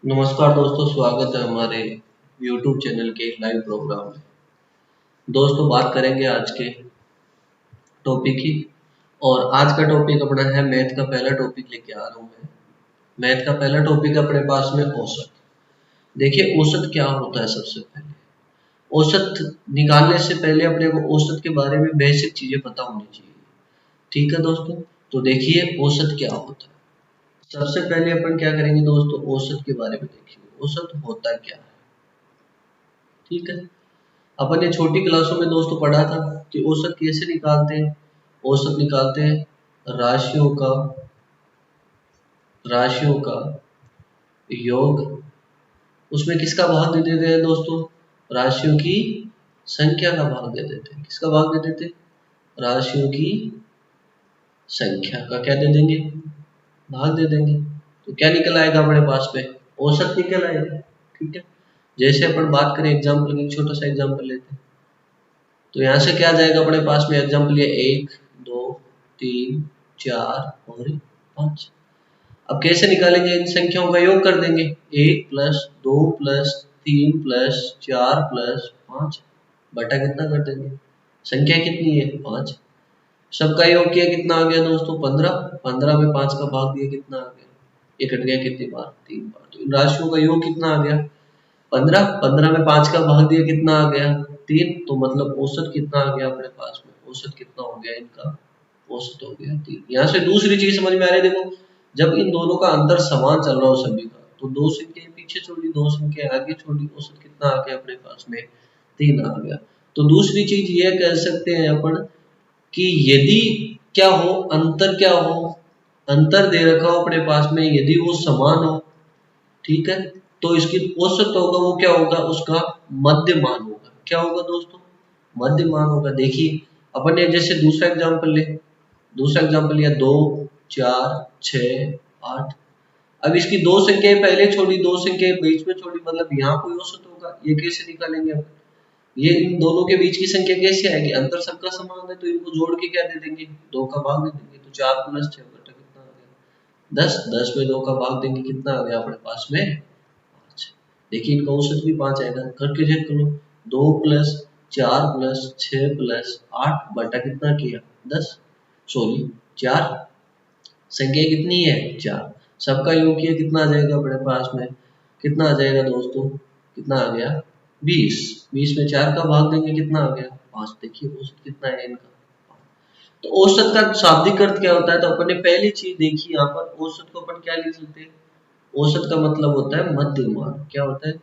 नमस्कार दोस्तों, स्वागत है हमारे YouTube चैनल के लाइव प्रोग्राम में। दोस्तों, बात करेंगे आज के टॉपिक की। और आज का टॉपिक अपना है मैथ का पहला टॉपिक लेके आ रहा हूँ मैं। मैथ का पहला टॉपिक अपने पास में औसत। देखिए, औसत क्या होता है। सबसे पहले औसत निकालने से पहले अपने को औसत के बारे में बेसिक चीजें पता होनी चाहिए। ठीक है दोस्तों, तो देखिए औसत क्या होता है। सबसे पहले अपन क्या करेंगे दोस्तों, औसत के बारे में देखिए औसत होता क्या है। ठीक है, अपन ने छोटी क्लासों में दोस्तों पढ़ा था कि औसत कैसे निकालते हैं। औसत निकालते हैं राशियों का योग। उसमें किसका भाग दे देते हैं दोस्तों, राशियों की संख्या का भाग दे देते हैं। किसका भाग दे देते हैं, राशियों की संख्या का क्या दे देंगे, भाग दे देंगे। तो क्या निकल आएगा अपने पास में, औसत निकल आएगा। ठीक है, जैसे अपन बात करें एग्जाम्पल की, छोटा सा एग्जाम्पल लेते हैं। तो यहाँ से क्या आ जाएगा अपने पास में, एग्जाम्पल ये 1 2 3 4 और 5। अब कैसे निकालेंगे, इन संख्याओं का योग कर देंगे। 1 प्लस 2 प्लस 3 प्लस 4 प्लस 5 बटा कितना कर देंगे, संख्या कितनी है 5। सबका योग किया कितना आ गया दोस्तों 15। 15 में 5 का भाग दिया कितना आ गया, ये कट गया कितनी बार, 3 बार। तो इन राशियों का योग कितना आ गया 15। 15 में 5 का भाग दिया कितना आ गया 3। तो मतलब औसत कितना आ गया अपने पास में, औसत कितना हो गया इनका, औसत हो गया 3। यहाँ से दूसरी चीज समझ में आ रही है। देखो, जब इन दोनों का अंतर समान चल रहा हो सभी का, तो दो संख्या पीछे छोड़ी, दो संख्या आगे छोड़ी, औसत कितना आ गया अपने पास में 3 आ गया। तो दूसरी चीज ये कह सकते हैं अपन कि यदि क्या हो, अंतर क्या हो, अंतर दे रखा हो अपने पास में, यदि वो समान हो, ठीक है, तो इसकी औसत होगा वो क्या होगा, उसका मध्य मान होगा। क्या होगा दोस्तों, मध्य मान होगा। देखिए अपन ने जैसे दूसरा एग्जांपल ले, दूसरा एग्जांपल लिया 2 4 6 8। अब इसकी दो संख्याएं पहले छोड़ी, दो संख्याएं बीच में छोड़ी, मतलब यहाँ कोई औसत होगा। ये कैसे निकालेंगे अपन, ये इन दोनों के बीच की संख्या कैसे आएगी, अंतर सबका समान है, तो इनको जोड़ के क्या दे देंगे, 2 का भाग दे देंगे। तो 4 प्लस 6 बटा कितना आ गया 10। 10 में 2 का भाग देंगे कितना आ गया अपने पास में 5। देखिए इनका औसत भी 5 आएगा, करके चेक करो। 2 प्लस 4 प्लस 6 प्लस 8 बटा कितना किया 10, सॉरी 4। संख्या कितनी है 4। सबका योग किया कितना आ जाएगा अपने पास में, कितना आ जाएगा दोस्तों, कितना आ गया 20। 20 में 4 का भाग देंगे कितना आ गया 5। देखिए औसत कितना है इनका। तो औसत का शाब्दिक अर्थ क्या होता है, तो अपन ने पहली चीज देखी यहाँ पर, औसत को अपन क्या लिख सकते हैं, औसत का मतलब होता है मध्यमान। क्या होता है,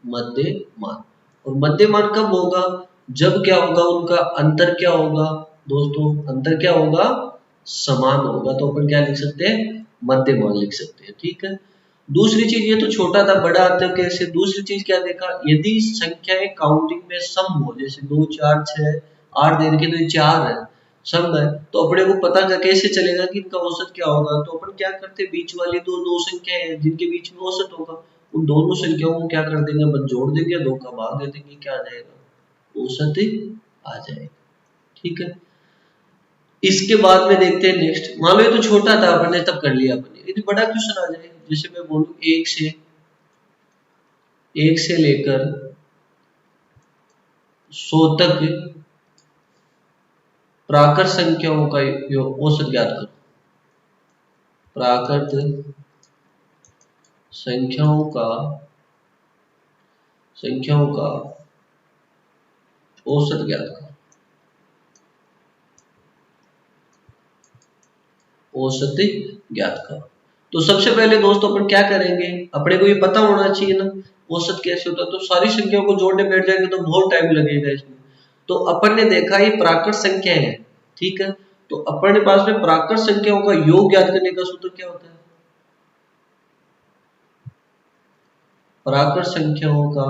मध्यमान। और मध्यमान कब होगा, जब क्या होगा, उनका अंतर क्या होगा दोस्तों, अंतर क्या होगा, समान होगा। तो अपन क्या लिख सकते हैं, मध्यमान लिख सकते हैं। ठीक है, दूसरी चीज, ये तो छोटा था, बड़ा अंतर कैसे, दूसरी चीज क्या देखा, यदि संख्याएं काउंटिंग में सम हो, जैसे 2 4 6 8 दे रखे, तो ये 4 है, सम है, तो अपने को पता कैसे चलेगा कि इनका औसत क्या होगा। तो अपन क्या करते हैं, बीच वाली दो संख्या है जिनके बीच में औसत होगा, उन दोनों संख्याओं को क्या कर देंगे, अपन जोड़ देंगे, 2 का भाग दे देंगे, क्या आ जाएगा, औसत आ जाएगा। ठीक है, इसके बाद में देखते हैं नेक्स्ट। मान लो ये तो छोटा था, अपन ने तब कर लिया अपन ने, यदि बड़ा क्वेश्चन आ जाए, जैसे मैं बोलूं 1 से लेकर 100 तक प्राकृत संख्याओं का औसत ज्ञात करो। प्राकृत संख्याओं का औसत ज्ञात करो। औसत ज्ञात करो। तो सबसे पहले दोस्तों अपन क्या करेंगे, अपने को ये पता होना चाहिए ना औसत कैसे होता है। तो सारी संख्याओं को जोड़ने बैठ जाएंगे तो बहुत टाइम लगेगा इसमें। तो अपन ने देखा ये प्राकृत संख्या है, ठीक है, तो अपन के पास में प्राकृत संख्याओं का योग ज्ञात करने का सूत्र क्या होता है, प्राकृत संख्याओं का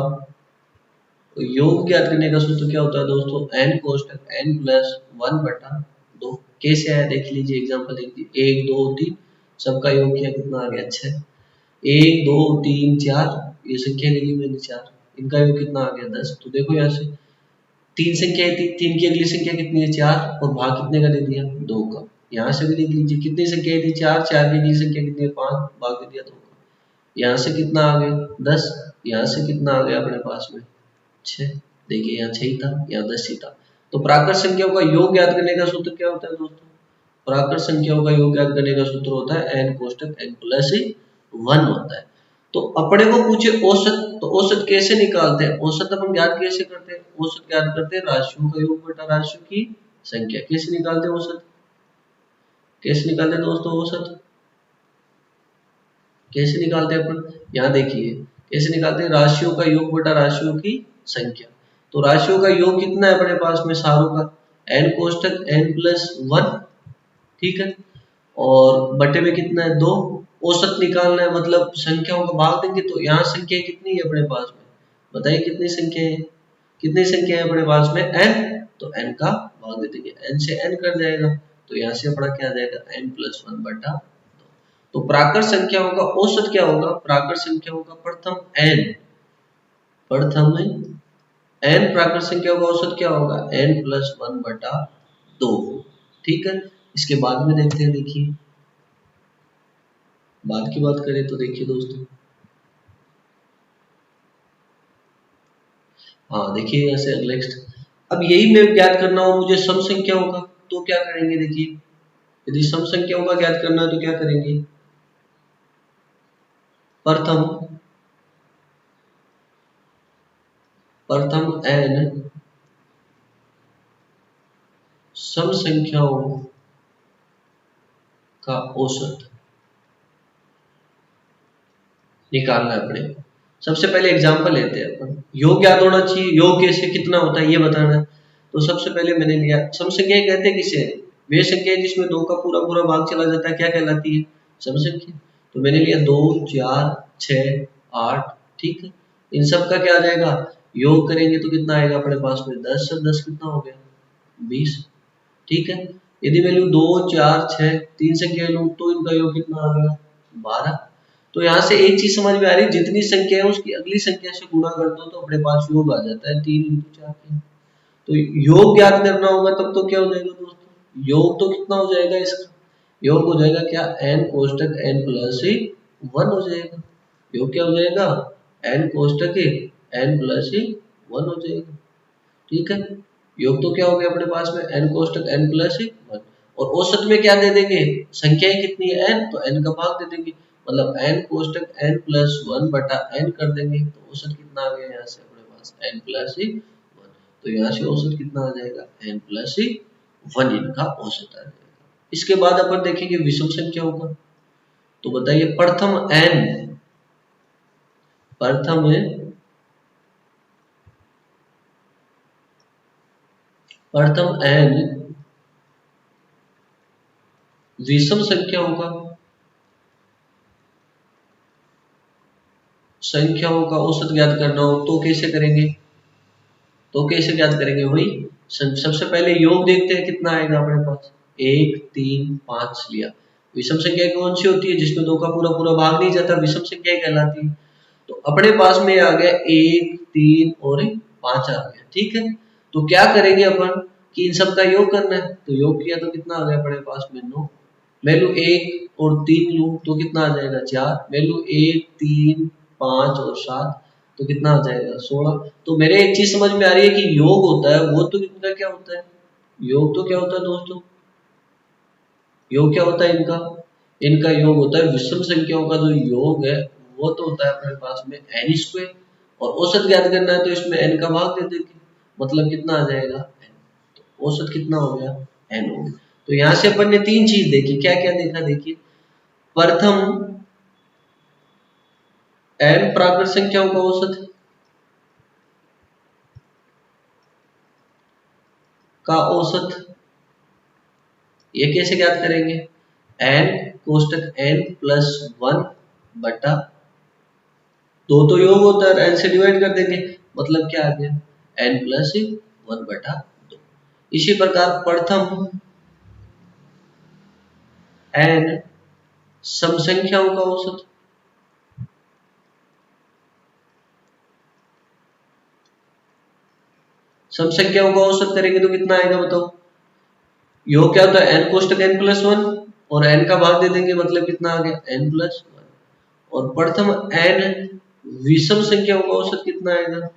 योग ज्ञात करने का सूत्र क्या होता है दोस्तों, n कोष्टक n प्लस 1 बटा 2। कैसे आया देख लीजिए, एग्जांपल देखिए 1 2 3, सबका योग किया कितना आ गया 6। 1 2 3 4, ये संख्या ले ली मैंने 4, इनका योग कितना आ गया 10। तो देखो यहाँ से तीन संख्या थी, तीन की अगली संख्या कितनी है 4, और भाग कितने का दे दिया 2 का। यहाँ से भी देख लीजिए कितनी संख्या थी 4, 4 की अगली संख्या कितनी है 5, भाग दे दिया 2 का। यहाँ से कितना आ गया 10, यहाँ से कितना आ गया अपने पास में 6। देखिए यहाँ 6 ही था, यहाँ 10 ही था। तो प्राकृत संख्याओं का योग ज्ञात करने का सूत्र क्या होता है दोस्तों? प्राकृत संख्याओं का योग ज्ञात करने का सूत्र होता है n कोष्टक n प्लस 1 होता है। तो अपने को पूछे औसत, तो औसत कैसे निकालते हैं? औसत अपन ज्ञात कैसे करते हैं? औसत ज्ञात करते हैं राशियों का योग बटा राशियों की संख्या। कैसे निकालते हैं औसत? कैसे निकालते हैं दोस्तों औसत? कैसे निकालते हैं अपन? यहाँ देखिए कैसे निकालते हैं, राशियों का योग बटा राशियों की संख्या। तो राशियों का योग कितना है अपने पास में सारों का? n कोष्टक n प्लस 1, ठीक है, और बटे में कितना है 2। औसत निकालना है मतलब संख्याओं का भाग देंगे। तो यहाँ संख्या कितनी है अपने पास में? बताइए कितनी संख्या है? कितनी संख्या है अपने पास में? n। तो n का भाग दे देंगे, n से n कर जाएगा, तो यहाँ से अपना क्या आ जाएगा n प्लस 1 बटा 2। तो प्राकृत संख्याओं का औसत क्या होगा? प्राकृत संख्याओं का प्रथम n प्राकृत संख्याओं का औसत क्या होगा? n प्लस 1 बटा 2, ठीक है। इसके बाद में देखते हैं, देखिए बाद की बात करें तो देखिए दोस्तों, हाँ देखिए यहाँ से नेक्स्ट, अब यही मैं ज्ञात करना हो मुझे सम संख्याओं का, तो क्या करेंगे? देखिए यदि सम संख्याओं का ज्ञात करना है तो क्या करेंगे? प्रथम n सम संख्याओं का औसत निकालना है अपने। सबसे पहले एग्जांपल लेते हैं अपन। योग याद होना चाहिए, योग कैसे कितना होता है ये बताना है। तो सबसे पहले मैंने लिया सम संख्या कहते हैं किसे? वे संख्या जिसमें 2 का पूरा पूरा भाग चला जाता है, क्या कहलाती है? सम संख्या। तो मैंने लिया 2 4 6 8, ठीक है। इन सब का क्या आ जाएगा? योग करेंगे तो कितना आएगा अपने पास में? 10। 10 कितना हो गया? 20, ठीक है। यदि मैं लूँ 2 4 6 तीन संख्या लूँ तो इनका योग कितना आ गया? 12। तो यहाँ से एक चीज समझ में आ रही है, जितनी संख्या है उसकी अगली संख्या से गुणा कर दो तो अपने पास योग आ जाता है 3 × 4 3। तो योग ज्ञात करना होगा तब तो क्या हो जाएगा दोस्तों? योग तो कितना हो जाएगा इसका? योग हो जाएगा क्या? n कोष्टक n प्लस 1 हो जाएगा। योग क्या हो जाएगा? n कोष्टक n प्लस 1 हो जाएगा, ठीक है। योग तो क्या हो गया अपने पास में? n कोष्टक n plus 1। और औसत में क्या दे देंगे? संख्याएं कितनी है n, तो n का भाग दे देंगे, मतलब n कोष्टक n प्लस 1 बटा n कर देंगे। तो औसत कितना आ गया यहाँ से अपने पास? n plus 1। तो यहाँ से औसत कितना आ जाएगा? n प्लस 1 इनका औसत आ जाएगा। इसके बाद अपन देखेंगे विषम संख्याओं का। तो बताइए प्रथम n विषम संख्याओं का औसत ज्ञात करना हो तो कैसे करेंगे? वही सबसे पहले योग देखते हैं कितना आएगा अपने पास। 1 3 5 लिया। विषम संख्या कौन सी होती है? जिसमें 2 का पूरा पूरा भाग नहीं जाता, विषम संख्या कहलाती है। तो अपने पास में आ गया 1 3 और 5 आ गया, ठीक है। तो क्या करेंगे अपन कि इन सब का योग करना है। तो योग किया तो कितना आ गया अपने पास में? 9। मैं लू 1 और 3 लूं तो कितना आ जाएगा? 4। मैं लू 1 3 5 और 7 तो कितना आ जाएगा? 16। तो मेरे एक चीज समझ में आ रही है कि योग होता है वो तो इनका क्या होता है? योग तो क्या होता है दोस्तों? योग क्या होता है इनका? इनका योग होता है विषम संख्याओं का जो योग है वो तो होता है अपने पास में n स्क्वायर, और औसत ज्ञात करना है तो इसमें n का भाग दे देंगे, मतलब कितना आ जाएगा? n। तो औसत कितना हो गया? n हो गया। तो यहाँ से अपन ने 3 चीज देखी। क्या क्या देखा? देखिए प्रथम n प्राकृत संख्याओं का औसत ये कैसे ज्ञात करेंगे? n कोष्टक n प्लस 1 बटा 2 तो योग होता है, n से डिवाइड कर देंगे, मतलब क्या आ गया? n प्लस 1 बटा 2। इसी प्रकार प्रथम n सम संख्याओं का औसत करेंगे तो कितना आएगा बताओ? योग क्या होता है? n कोष्टक n प्लस 1 और n का भाग दे देंगे, मतलब कितना आ गया? n plus 1। और प्रथम n विषम संख्याओं का औसत कितना आएगा?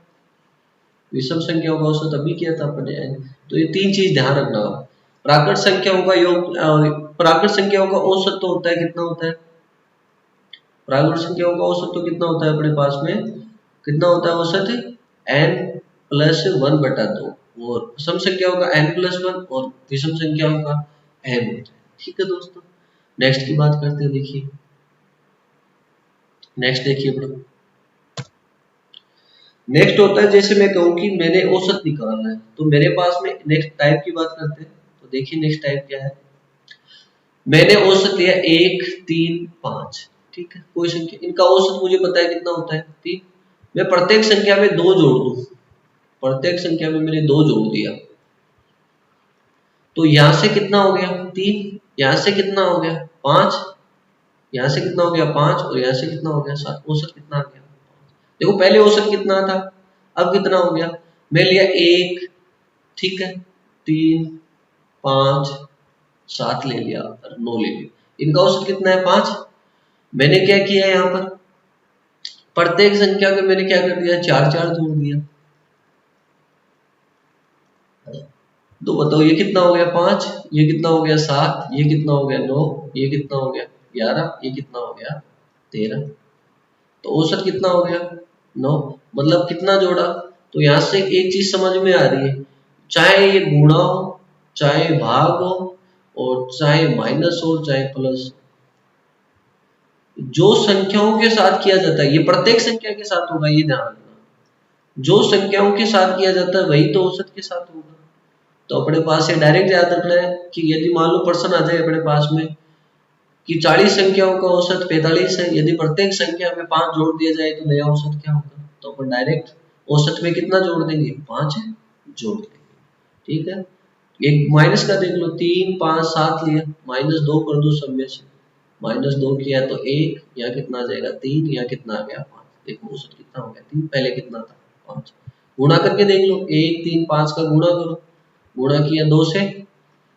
विषम संख्याओं का औसत अभी किया था अपने n। तो ये तीन चीज ध्यान रखना होगा। प्राकृत संख्याओं का योग, प्राकृत संख्याओं का औसत तो होता है, कितना होता है? प्राकृत संख्याओं का औसत तो कितना होता है अपने पास में? कितना होता है औसत? n+1/2। और सम संख्याओं का n+1 और विषम संख्याओं का n होता है। ठीक है दोस्तों, नेक्स्ट की बात करते हैं। देखिए नेक्स्ट, देखिए बड़ो, नेक्स्ट होता है जैसे मैं कहूँ कि मैंने औसत निकालना है, तो मेरे पास में नेक्स्ट टाइप की बात करते हैं। तो देखिए नेक्स्ट टाइप क्या है। मैंने औसत लिया 1, 3, 5, ठीक है, कोई संख्या, इनका औसत मुझे पता है कितना होता है 3। मैं प्रत्येक संख्या में 2 जोड़ दूं, प्रत्येक संख्या में मैंने 2 जोड़ दिया, तो यहां से कितना हो गया 3, यहां से कितना हो गया 5, यहां से कितना हो गया 5, और यहां से कितना हो गया 7। औसत कितना आ गया? देखो पहले औसत कितना था, अब कितना हो गया। मैं लिया 1, ठीक है, 3, 5, 7 ले लिया और 9 ले लिया, इनका औसत कितना है 5। मैंने क्या किया यहाँ पर, प्रत्येक संख्या को मैंने क्या कर दिया, 4 जोड़ दिया। तो बताओ ये कितना हो गया 5, ये कितना हो गया 7, ये कितना हो गया 9, ये कितना हो गया 11, ये कितना हो गया 13। तो औसत कितना हो गया 9। मतलब कितना जोड़ा। तो यहाँ से एक चीज समझ में आ रही है, चाहे ये गुणा हो, चाहे भाग हो, और चाहे माइनस हो, चाहे प्लस, जो संख्याओं के साथ किया जाता है, ये प्रत्येक संख्या के साथ होगा, ये ध्यान रखना। जो संख्याओं के साथ किया जाता है वही तो औसत के साथ होगा। तो अपने पास से डायरेक्ट याद रखना है कि यदि मान लो प्रश्न आ जाए अपने पास में कि 40 संख्याओं का औसत 45 है, यदि प्रत्येक संख्या में 5 जोड़ दिया जाए तो नया औसत क्या होगा। तो अपन डायरेक्ट औसत में कितना जोड़ देंगे, 5 जोड़ देंगे। ठीक है, एक माइनस का देख लो, 3, 5, 7 लिया, -2 कर दो सब में से, -2 किया तो 1, यहाँ कितना आ जाएगा 3, यहाँ कितना आ गया 5। देखो औसत कितना हो गया 3, पहले कितना था 5। गुणा करके देख लो, 1, 3, 5 का गुणा करो, गुणा किया 2 से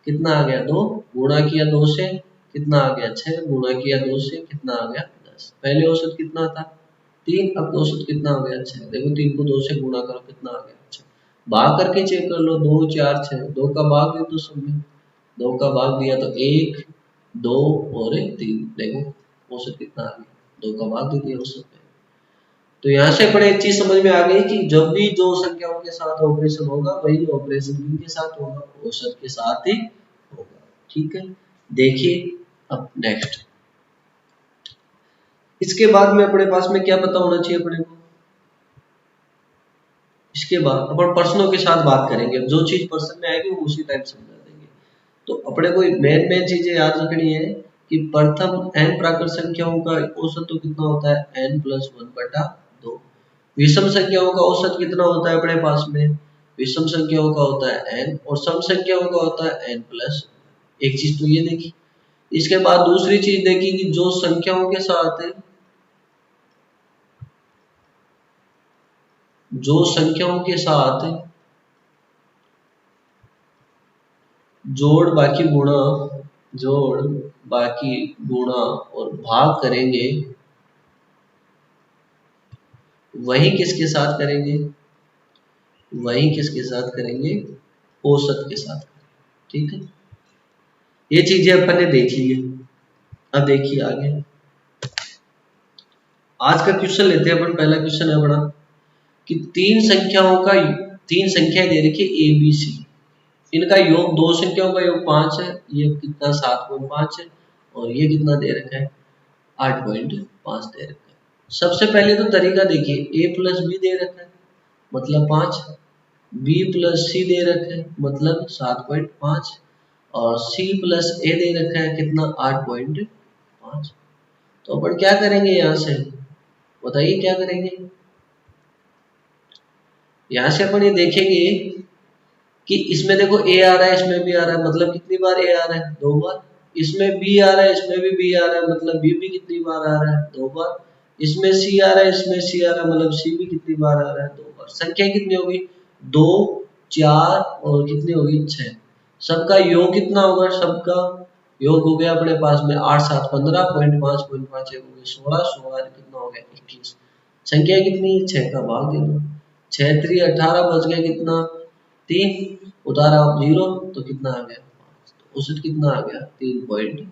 कितना आ गया 2, गुणा किया 2 से कितना आ गया 6, गुणा किया 2 से कितना आ गया 10। पहले औसत कितना था 3, अब औसत कितना हो गया 6। देखो 3 को 2 से गुणा करो कितना आ गया 6। भाग करके चेक कर लो, 2, 4, 6, 2 का भाग दे दो सब में, 2 का भाग दिया तो 1, 2 और 3। देखो औसत कितना आ गया, 2 का भाग दे दिया औसत में। तो यहाँ से अपने एक चीज समझ में आ गई कि जब भी जो संख्याओं के साथ ऑपरेशन होगा वही ऑपरेशन किनके साथ होगा, औसत के साथ ही होगा। ठीक है, देखिए अब नेक्स्ट, इसके बाद में अपने पास में क्या पता होना चाहिए अपने को। इसके बाद अपन प्रश्नों के साथ बात करेंगे, जो चीज प्रश्न में आएगी वो उसी टाइप समझा देंगे। तो अपने को मेन चीजें याद रखनी है कि प्रथम n प्राकृत संख्याओं का औसत तो कितना होता है n+1/2। विषम संख्याओं का औसत कितना होता है अपने पास में, विषम संख्याओं का होता है n, और सम संख्याओं का होता है n+। एक चीज तो ये देखी। इसके बाद दूसरी चीज देखी कि जो संख्याओं के साथ है, जो संख्याओं के साथ जोड़ बाकी गुणा, जोड़ बाकी गुणा और भाग करेंगे, वही किसके साथ करेंगे, वही किसके साथ करेंगे, औसत के साथ। ठीक है, ये चीजें अपन ने देख ली है। अब देखिए आगे आज का क्वेश्चन लेते हैं अपन। पहला क्वेश्चन है अपना कि तीन संख्याएं दे रखी है ए बी सी, इनका योग, दो संख्याओं का योग 5 है, ये कितना 7.5 है, और ये कितना दे रखा है 8.5 दे रखा है। सबसे पहले तो तरीका देखिए, a+b दे रखा है मतलब 5, b+c दे रखा है मतलब 7.5, और c+a दे रखा है कितना 8.5। तो अपन क्या करेंगे, यहाँ से बताइए क्या करेंगे। यहाँ से अपन ये देखेंगे कि इसमें देखो a आ रहा है, इसमें भी आ रहा है, मतलब कितनी बार a आ रहा है 2 बार। इसमें b आ रहा है, इसमें भी b आ रहा है, मतलब b भी कितनी बार आ रहा है 2 बार। इसमें c आ रहा है, इसमें c आ रहा है, मतलब c भी कितनी बार आ रहा है 2 बार। संख्या कितनी होगी 2, 4 और कितनी होगी 6। सबका योग कितना होगा, सबका योग हो गया अपने पास में 8 7 15 .5 एक हो गया 16 16 कितना हो गया 21। संख्या कितनी 6 का भाग दे दो 6 3 18 बच गया कितना 3 उतारा आप 0 तो कितना आ गया 5 तो औसत कितना आ गया 3.5।